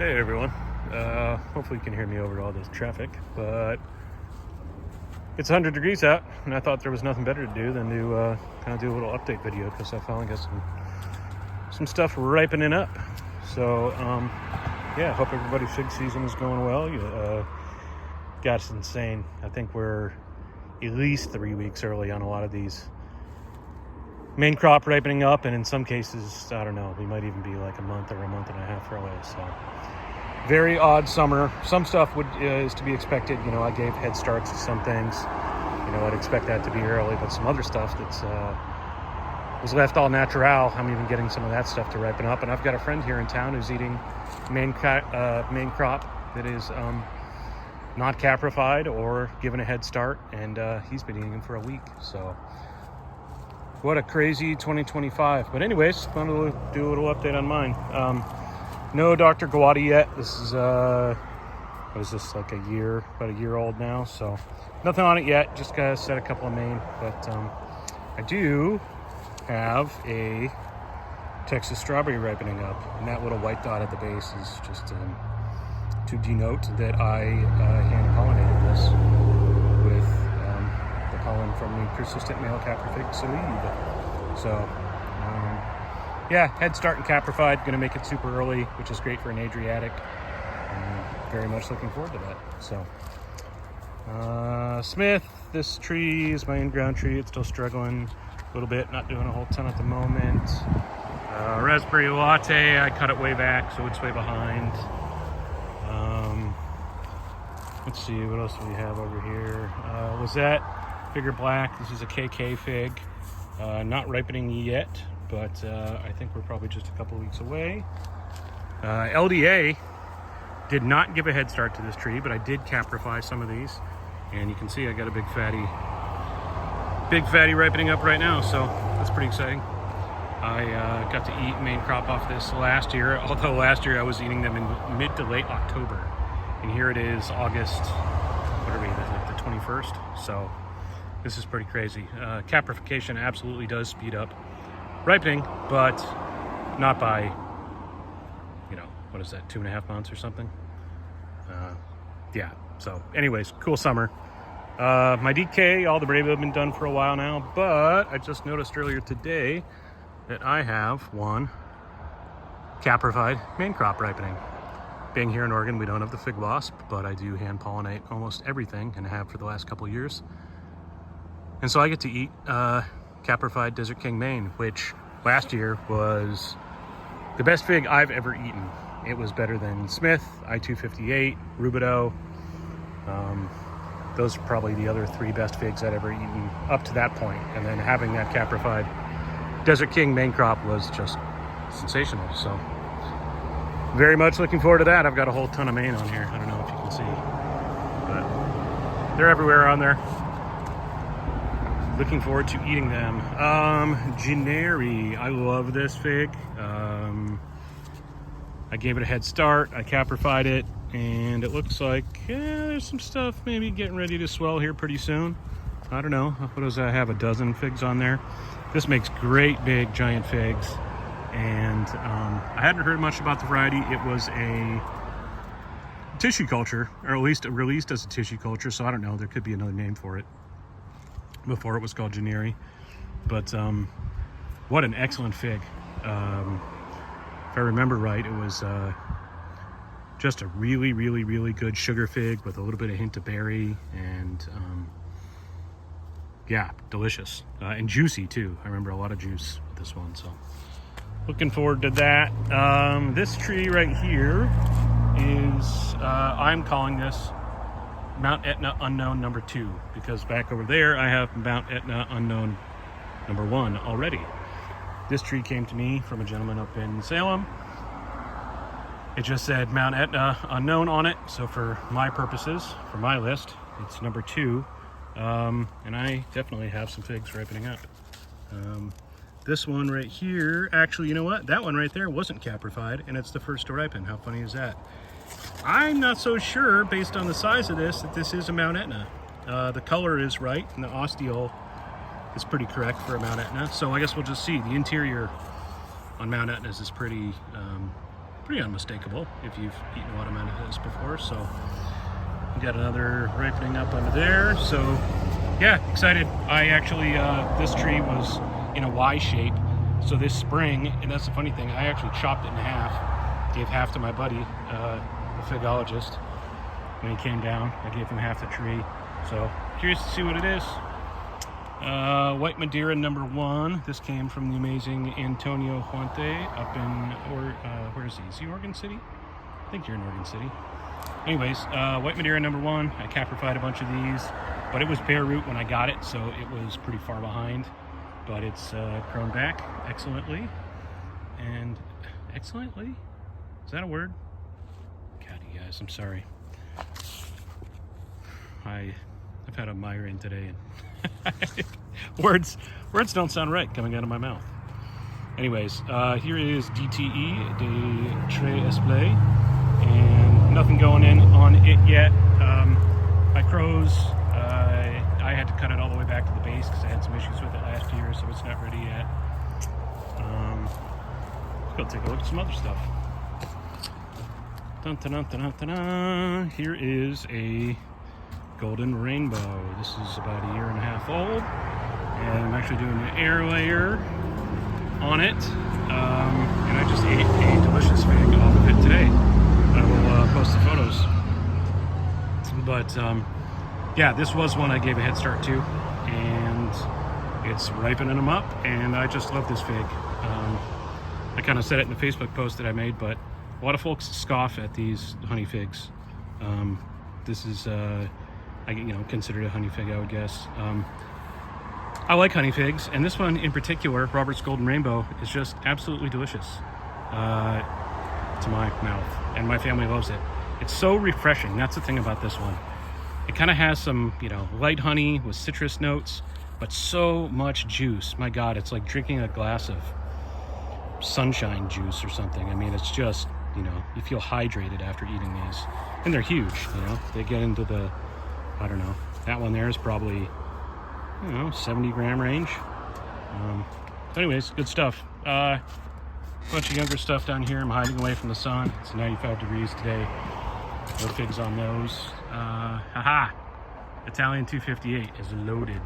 Hey everyone, hopefully you can hear me over all this traffic, but it's 100 degrees out and I thought there was nothing better to do than to kind of do a little update video because I finally got some stuff ripening up. So yeah, hope everybody's fig season is going well. God, it's insane. I think we're at least 3 weeks early on a lot of these main crop ripening up, and in some cases, I don't know, we might even be like a month or a month and a half early. So very odd summer. Some stuff is to be expected. You know, I gave head starts to some things. You know, I'd expect that to be early, but some other stuff that's was left all natural. I'm even getting some of that stuff to ripen up. And I've got a friend here in town who's eating main crop that is not caprified or given a head start, and he's been eating them for a week. So what a crazy 2025. But anyways, wanted to do a little update on mine. No Dr. Gawadi yet. This is what is this, like about a year old now, so nothing on it yet. Just gotta set a couple of main. But I do have a Texas strawberry ripening up, and that little white dot at the base is just to denote that I hand pollinated this with the pollen from the persistent male caprification. So yeah, head start and caprified. Going to make it super early, which is great for an Adriatic. Very much looking forward to that. So Smith, this tree is my in-ground tree. It's still struggling a little bit, not doing a whole ton at the moment. Raspberry latte, I cut it way back, so it's way behind. Let's see, what else do we have over here? Lizette, Figure Black. This is a KK fig. Not ripening yet, but I think we're probably just a couple weeks away. LDA did not give a head start to this tree, but I did caprify some of these. And you can see I got a big fatty ripening up right now, so that's pretty exciting. I got to eat main crop off this last year, although last year I was eating them in mid to late October. And here it is August, what are we, like the 21st? So this is pretty crazy. Caprification absolutely does speed up ripening, but not by, you know, what is that, 2.5 months or something? Yeah, so anyways, cool summer. My DK, all the Brave have been done for a while now, but I just noticed earlier today that I have one caprified main crop ripening. Being here in Oregon, we don't have the fig wasp, but I do hand pollinate almost everything and have for the last couple of years. And so I get to eat caprified Desert King Maine, which last year was the best fig I've ever eaten. It was better than Smith, I-258, Rubidoux. Those are probably the other 3 best figs I'd ever eaten up to that point. And then having that caprified Desert King main crop was just sensational. So very much looking forward to that. I've got a whole ton of main on here. I don't know if you can see, but they're everywhere on there. Looking forward to eating them. Generi, I love this fig. I gave it a head start. I caprified it, and it looks like there's some stuff maybe getting ready to swell here pretty soon. I don't know. What does that have? A dozen figs on there. This makes great big giant figs, and I hadn't heard much about the variety. It was a tissue culture, or at least released as a tissue culture, so I don't know. There could be another name for it. Before it was called Generi, but what an excellent fig. If I remember right, it was just a really, really, really good sugar fig with a little bit of hint of berry, and yeah, delicious and juicy too. I remember a lot of juice with this one, so looking forward to that. This tree right here is I'm calling this Mount Etna Unknown number 2, because back over there I have Mount Etna Unknown number 1 already. This tree came to me from a gentleman up in Salem. It just said Mount Etna Unknown on it, so for my purposes, for my list, it's number 2. And I definitely have some figs ripening up. This one right here, actually, you know what? That one right there wasn't caprified, and it's the first to ripen. How funny is that? I'm not so sure, based on the size of this, that this is a Mount Etna. The color is right, and the ostiole is pretty correct for a Mount Etna. So I guess we'll just see. The interior on Mount Etnas is pretty pretty unmistakable if you've eaten watermelon of this before. So we got another ripening up under there. So yeah, excited. I actually, this tree was in a Y shape. So this spring, and that's the funny thing, I actually chopped it in half, gave half to my buddy, the figologist. When he came down, I gave him half the tree. So curious to see what it is. White Madeira #1. This came from the amazing Antonio Huante up in, where is he? Is he Oregon City? I think you're in Oregon City. Anyways, White Madeira #1. I caprified a bunch of these, but it was bare root when I got it, so it was pretty far behind. But it's grown back excellently. And excellently? Is that a word? God, you guys, I'm sorry. I've had a migraine today, and words don't sound right coming out of my mouth. Anyways, here is DTE, de Tre Esplay, and nothing going in on it yet. My crows, I had to cut it all the way back to the base because I had some issues with it last year, so it's not ready yet. Let's go take a look at some other stuff. Dun, dun, dun, dun, dun, dun. Here is a golden rainbow. This is about 1.5 years old, and I'm actually doing an air layer on it, and I just ate a delicious fig off of it today. I will post the photos. But yeah, this was one I gave a head start to, and it's ripening them up, and I just love this fig. I kind of said it in the Facebook post that I made, but a lot of folks scoff at these honey figs. This is considered a honey fig, I would guess. I like honey figs, and this one in particular, Robert's Golden Rainbow, is just absolutely delicious to my mouth, and my family loves it. It's so refreshing. That's the thing about this one. It kind of has some, light honey with citrus notes, but so much juice. My God, it's like drinking a glass of sunshine juice or something. I mean, it's just, you feel hydrated after eating these. And they're huge, They get into the, I don't know, that one there is probably, 70 gram range. Anyways, good stuff. Bunch of younger stuff down here. I'm hiding away from the sun. It's 95 degrees today. No figs on those. Italian 258 is loaded.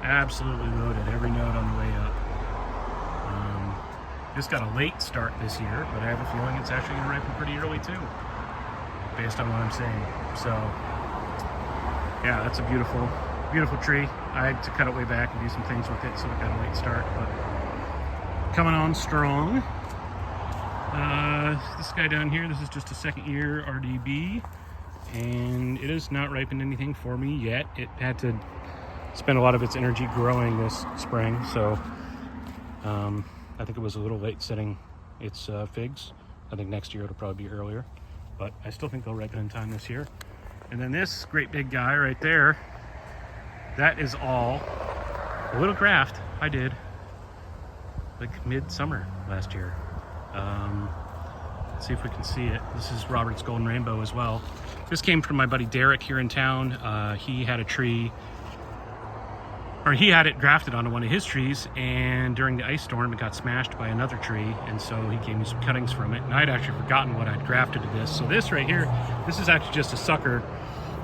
Absolutely loaded. Every node on the way up. Just got a late start this year, but I have a feeling it's actually going to ripen pretty early too, based on what I'm saying. So, yeah, that's a beautiful, beautiful tree. I had to cut it way back and do some things with it, so it got a late start, but coming on strong. This guy down here, this is just a second year RDB, and it has not ripened anything for me yet. It had to spend a lot of its energy growing this spring, so I think it was a little late setting its figs. I think next year it'll probably be earlier, but I still think they'll ripen in time this year. And then this great big guy right there, that is all a little graft I did like mid-summer last year. Let's see if we can see it. This is Robert's Golden Rainbow as well. This came from my buddy Derek here in town. He had a tree, or he had it grafted onto one of his trees, and during the ice storm it got smashed by another tree, and so he gave me some cuttings from it, and I'd actually forgotten what I'd grafted to this. So this right here, this is actually just a sucker.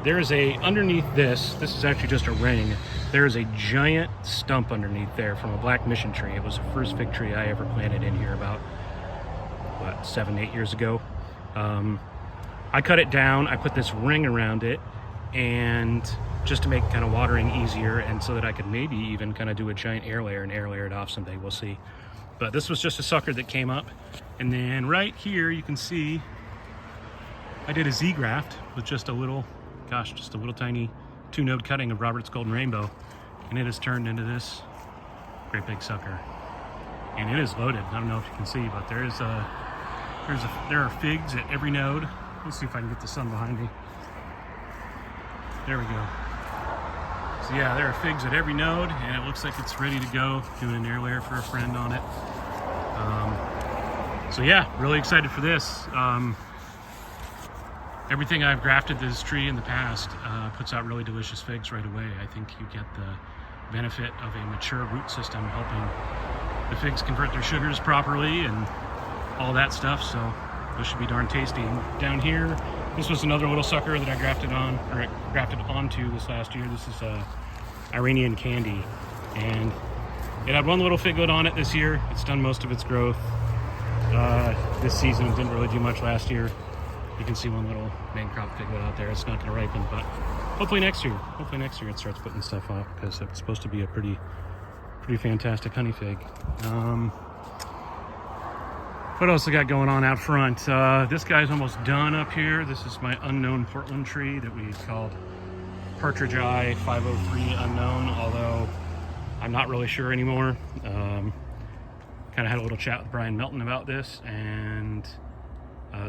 There is underneath this is actually just a ring. There is a giant stump underneath there from a black mission tree. It was the first fig tree I ever planted in here about, 7-8 years ago. I cut it down, I put this ring around it, and just to make kind of watering easier, and so that I could maybe even kind of do a giant air layer and air layer it off someday, we'll see. But this was just a sucker that came up. And then right here you can see I did a Z graft with just a little tiny 2-node cutting of Robert's Golden Rainbow, and it has turned into this great big sucker. And it is loaded. I don't know if you can see, but there are figs at every node. Let's see if I can get the sun behind me. There we go. So yeah, there are figs at every node, and it looks like it's ready to go. Doing an air layer for a friend on it. So yeah, really excited for this. Everything I've grafted this tree in the past puts out really delicious figs right away. I think you get the benefit of a mature root system helping the figs convert their sugars properly and all that stuff. So Those should be darn tasty. And down here, this was another little sucker that I grafted onto this last year. This is Iranian candy, and it had one little figlet on it this year. It's done most of its growth this season. It didn't really do much last year. You can see one little main crop figlet out there. It's not going to ripen, but hopefully next year it starts putting stuff off, because it's supposed to be a pretty fantastic honey fig. What else I got going on out front? This guy's almost done up here. This is my unknown Portland tree that we called Partridge Eye 503 unknown, although I'm not really sure anymore. Kind of had a little chat with Brian Melton about this, and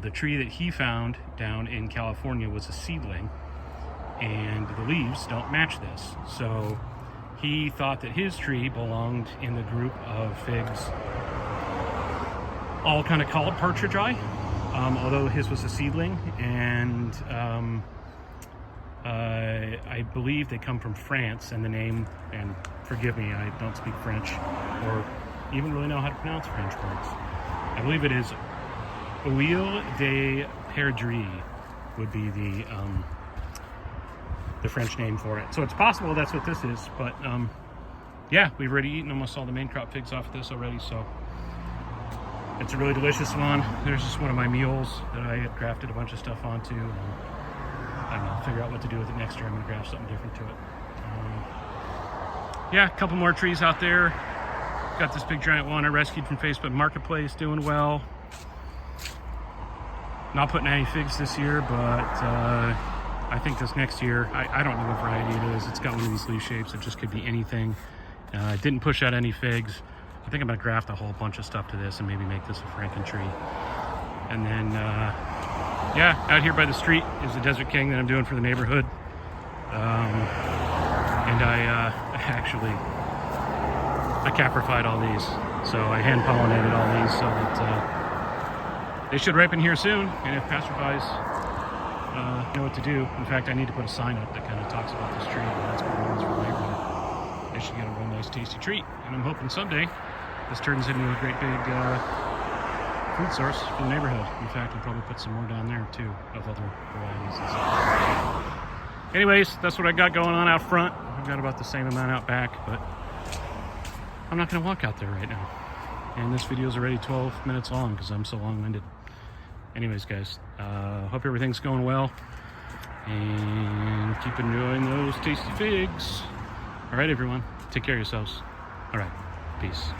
the tree that he found down in California was a seedling, and the leaves don't match this. So he thought that his tree belonged in the group of figs all kind of called Partridge Eye, although his was a seedling, and I believe they come from France, and the name, and forgive me, I don't speak French or even really know how to pronounce French words. I believe it is Huile de Perdrix would be the French name for it. So it's possible that's what this is, but yeah, we've already eaten almost all the main crop figs off of this already, so it's a really delicious one. There's just one of my mules that I had grafted a bunch of stuff onto, and I don't know, figure out what to do with it next year. I'm gonna graft something different to it. Yeah, a couple more trees out there. Got this big giant one I rescued from Facebook Marketplace, doing well. Not putting any figs this year, but I think this next year, I don't know what variety it is. It's got one of these leaf shapes. It just could be anything. It didn't push out any figs. I think I'm gonna graft a whole bunch of stuff to this and maybe make this a Franken tree. And then, yeah, out here by the street is the Desert King that I'm doing for the neighborhood. And I caprified all these. So I hand pollinated all these so that they should ripen here soon. And if passerbys know what to do, in fact, I need to put a sign up that kind of talks about this tree, and that's what it is for the neighborhood. They should get a real nice tasty treat. And I'm hoping someday this turns into a great big food source for the neighborhood. In fact, we'll probably put some more down there too, of other varieties and stuff. Anyways, that's what I got going on out front. I've got about the same amount out back, but I'm not gonna walk out there right now. And this video is already 12 minutes long because I'm so long-winded. Anyways, guys, hope everything's going well, and keep enjoying those tasty figs. All right, everyone, take care of yourselves. All right, peace.